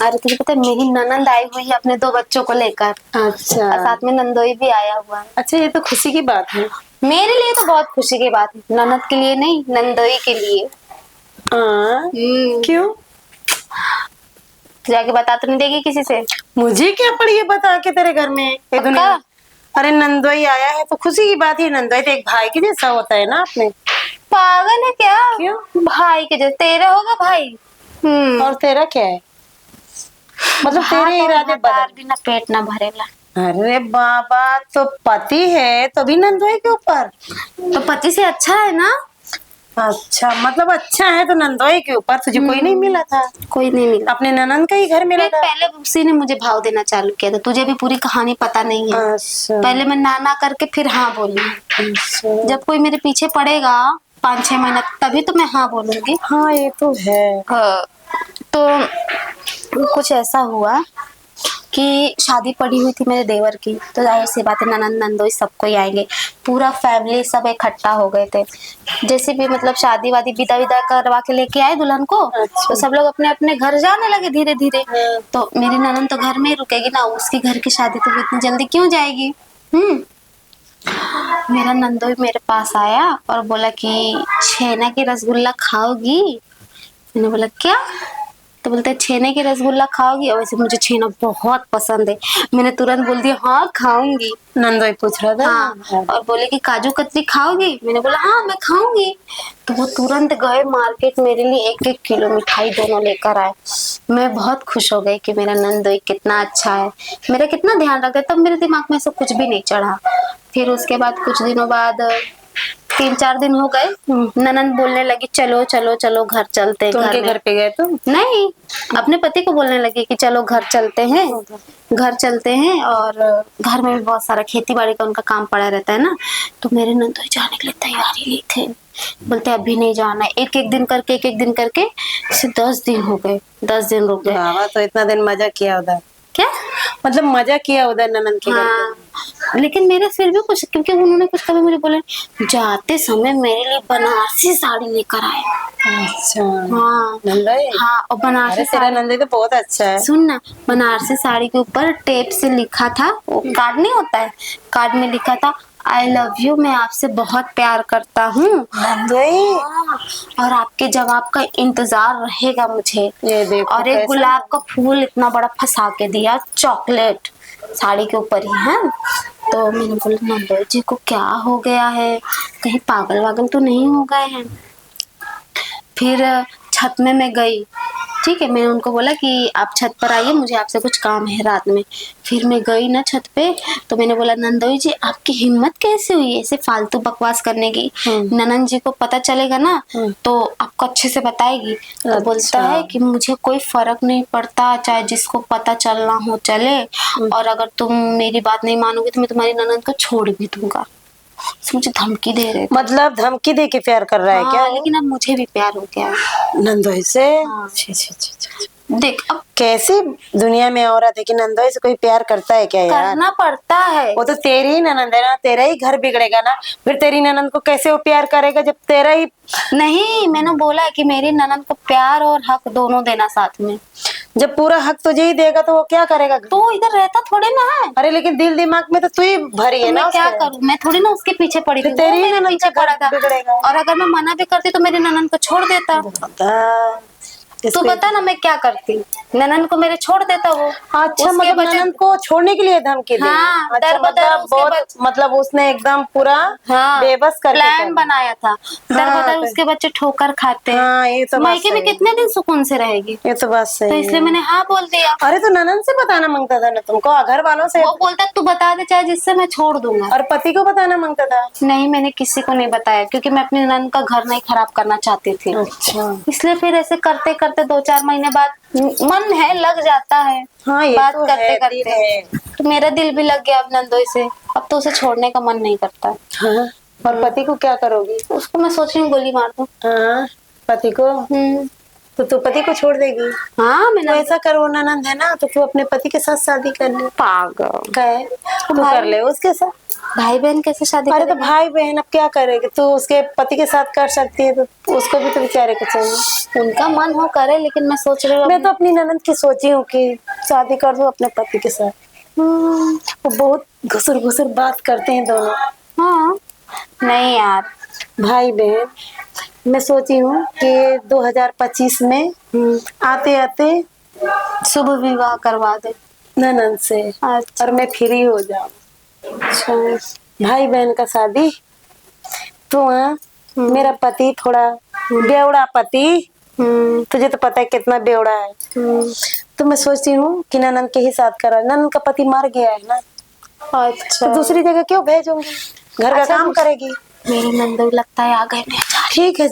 अरे तुझे पता है मेरी ननंद आई हुई है अपने 2 बच्चों को लेकर। अच्छा। और साथ में नंदोई भी आया हुआ है। अच्छा, ये तो खुशी की बात है। मेरे लिए तो बहुत खुशी की बात है, ननद के लिए नहीं, नंदोई के लिए। हाँ। क्यों? जाके बता तो नहीं देगी किसी से? मुझे क्या पड़ी है बता के तेरे घर में ये दुनिया। अरे नंदोई आया है तो खुशी की बात है। नंदोई तो एक भाई के जैसा होता है ना अपने। पागल है क्या? क्यों? भाई के जैसे तेरा होगा भाई। और तेरा क्या है? मतलब तेरे इरादे बदल बिना पेट ना भरेला। अरे बाबा, तो पति है तो भी नंदोई के ऊपर? तो पति से अच्छा है ना। अच्छा, मतलब अच्छा है तो नंदोई के ऊपर तुझे कोई नहीं मिला था? कोई नहीं मिला। अपने ननंद का ही घर मिला था? पहले उसी ने मुझे भाव देना चालू किया था। तुझे भी पूरी कहानी पता नहीं है। अच्छा। पहले मैं ना करके फिर हाँ बोली। अच्छा। जब कोई मेरे पीछे पड़ेगा 5-6 महीना तभी तो मैं हाँ बोलूंगी। हाँ ये तो है। हाँ। तो कुछ ऐसा हुआ कि शादी पड़ी हुई थी मेरे देवर की, तो जाहिर सी बात है ननंद नंदोई सबको ही आएंगे। पूरा फैमिली सब इकट्ठा हो गए थे। जैसे भी मतलब शादी वादी विदा विदा करवा के लेके आए दुल्हन को। अच्छा। तो सब लोग अपने अपने घर जाने लगे धीरे धीरे। हाँ। तो मेरी ननंद तो घर में ही रुकेगी ना, उसकी घर की शादी तो इतनी जल्दी क्यों जाएगी। मेरा नंदोई मेरे पास आया और बोला कि छेना के रसगुल्ला खाओगी। मैंने बोला क्या? तो बोलते छेने के रसगुल्ला खाओगी। और वैसे मुझे छेना बहुत पसंद है। मैंने तुरंत बोल दिया हाँ खाऊंगी। नंदोई पूछ रहा था। हाँ। और बोले कि काजू कतरी खाओगी। मैंने बोला हाँ मैं खाऊंगी। तो वो तुरंत गए मार्केट, मेरे लिए 1-1 किलो मिठाई दोनों लेकर आए। मैं बहुत खुश हो गई कि मेरा नंदोई कितना अच्छा है, मेरा कितना ध्यान रखता है। तब मेरे दिमाग में ऐसा कुछ भी नहीं चढ़ा। फिर उसके बाद कुछ दिनों बाद 3-4 दिन हो गए, ननंद बोलने लगी चलो चलो चलो घर चलते हैं। तो उनके घर पे गए तुम? नहीं, अपने पति को बोलने लगी कि चलो घर चलते हैं, घर चलते हैं। और घर में भी बहुत सारा खेती बाड़ी का उनका काम पड़ा रहता है ना। तो मेरे नंदोई जाने के लिए तैयारी ली थे। बोलते अभी नहीं जाना है, एक एक दिन करके इसे 10 दिन हो गए, 10 दिन रुक गए। हाँ, तो इतना दिन मजा किया उधर? क्या मतलब मजा किया उधर ननंद के घर हाँ। लेकिन मेरे फिर भी कुछ, क्योंकि उन्होंने कुछ कभी मुझे बोले जाते समय मेरे लिए बनारसी साड़ी लेकर आए। अच्छा। हाँ नंदोई। हाँ। और बनारसी तेरा नंदोई तो बहुत अच्छा है। सुन ना, बनारसी साड़ी के ऊपर टेप से लिखा था, वो कार्ड नहीं होता है, कार्ड में लिखा था आई लव यू, मैं आपसे बहुत प्यार करता हूँ नंदोई। और आपके जवाब का इंतजार रहेगा मुझे। ये देखो और एक कैसा? गुलाब का फूल इतना बड़ा फंसा के दिया, चॉकलेट साड़ी के ऊपर ही है। तो मैंने बोला नंदोई जी को क्या हो गया है, कहीं पागल वागल तो नहीं हो गए हैं। फिर छत में मैं गई, ठीक है, मैंने उनको बोला कि आप छत पर आइए, मुझे आपसे कुछ काम है रात में। फिर मैं गई ना छत पे, तो मैंने बोला नंदोई जी आपकी हिम्मत कैसे हुई ऐसे फालतू बकवास करने की, ननंद जी को पता चलेगा ना तो आपको अच्छे से बताएगी। तो बोलता है कि मुझे कोई फर्क नहीं पड़ता, चाहे जिसको पता चलना हो चले, और अगर तुम मेरी बात नहीं मानोगे तो मैं तुम्हारी ननंद को छोड़ भी दूंगा। मुझे धमकी दे रहे थे। मतलब धमकी दे के प्यार कर रहा है क्या? लेकिन अब मुझे भी प्यार हो गया है नंदोई से। हाँ। छी, छी, छी, छी, छी। देख अब कैसी दुनिया में औरत है कि नंदोई से कोई प्यार करता है क्या यार? करना पड़ता है। वो तो तेरी ही ननंद है ना, तेरा ही घर बिगड़ेगा ना। फिर तेरी ननंद को कैसे वो प्यार करेगा जब तेरा ही नहीं, मैंने बोला है कि मेरी ननंद को प्यार और हक दोनों देना साथ में। जब पूरा हक तुझे ही देगा तो वो क्या करेगा? तो इधर रहता थोड़े ना है। अरे लेकिन दिल दिमाग में तो तू ही भरी है तो ना मैं क्या उसके। करूं, मैं थोड़ी ना उसके पीछे पड़ी थी, तेरी वो ही मेरे ननंद पीछे का पड़ा घर था। बिगड़ेगा। और अगर मैं मना भी करती तो मेरी ननंद को छोड़ देता। तू बता ना मैं क्या करती, ननंद को मेरे छोड़ देता वो। अच्छा, मतलब ननंद को छोड़ने के लिए धमकी दी? हाँ, अच्छा, मतलब बहुत, मतलब उसने एकदम पूरा बेबस करके प्लान बनाया था। दर बदर उसके बच्चे ठोकर खाते हैं। हाँ, ये तो मायके में कितने दिन सुकून से रहेगी। ये तो बात सही तो इसलिए मैंने हाँ बोल दिया। अरे तो ननंद से बताना मांगता था ना तुमको, घर वालों से? वो बोलता तू बता दे चाहे जिससे मैं छोड़ दूंगा। और पति को बताना मांगता था? नहीं, मैंने किसी को नहीं बताया क्योंकि मैं अपनी ननंद का घर नहीं खराब करना चाहती थी। अच्छा। इसलिए फिर ऐसे करते करते 2-4 महीने बाद मन है लग जाता है। हाँ, ये बात तो करते है, करते तो मेरा दिल भी लग गया अब नंदोई से। अब तो उसे छोड़ने का मन नहीं करता। हाँ। और पति को क्या करोगी? उसको मैं सोच रही हूँ गोली मार दूं। हाँ, पति को? तो तू पति को छोड़ देगी? हाँ, तो ऐसा करो, ननंद है ना तो तू अपने पति के साथ शादी कर ले। पागल तू कर ले उसके साथ। भाई बहन कैसे शादी अरे तो करेंगे? भाई बहन अब क्या करेगी, तो उसके पति के साथ कर सकती है, तो उसको भी तो बेचारे को चाहिए। उनका मन हो करे, लेकिन मैं सोच रही मैं हूँ। तो अपनी ननद की सोची हूँ कि शादी कर दूं अपने पति के साथ। वो बहुत घुसर घुसर बात करते हैं दोनों, हाँ, नहीं यार। भाई बहन। मैं सोची हूँ कि 2025 में आते आते शुभ विवाह करवा दे। ननद से, अच्छा। और मैं फ्री हो जाऊं। अच्छा। भाई बहन का शादी तो वहाँ मेरा पति थोड़ा बेवड़ा पति, तुझे तो पता है कितना बेवड़ा है। तो मैं सोचती हूँ कि ननद के ही साथ करा, ननद का पति मर गया है ना, अच्छा। तो दूसरी जगह क्यों भेजूंगी, घर का अच्छा, काम करेगी। मेरे नंदू लगता है आ गए। मैं जा रही ठीक है।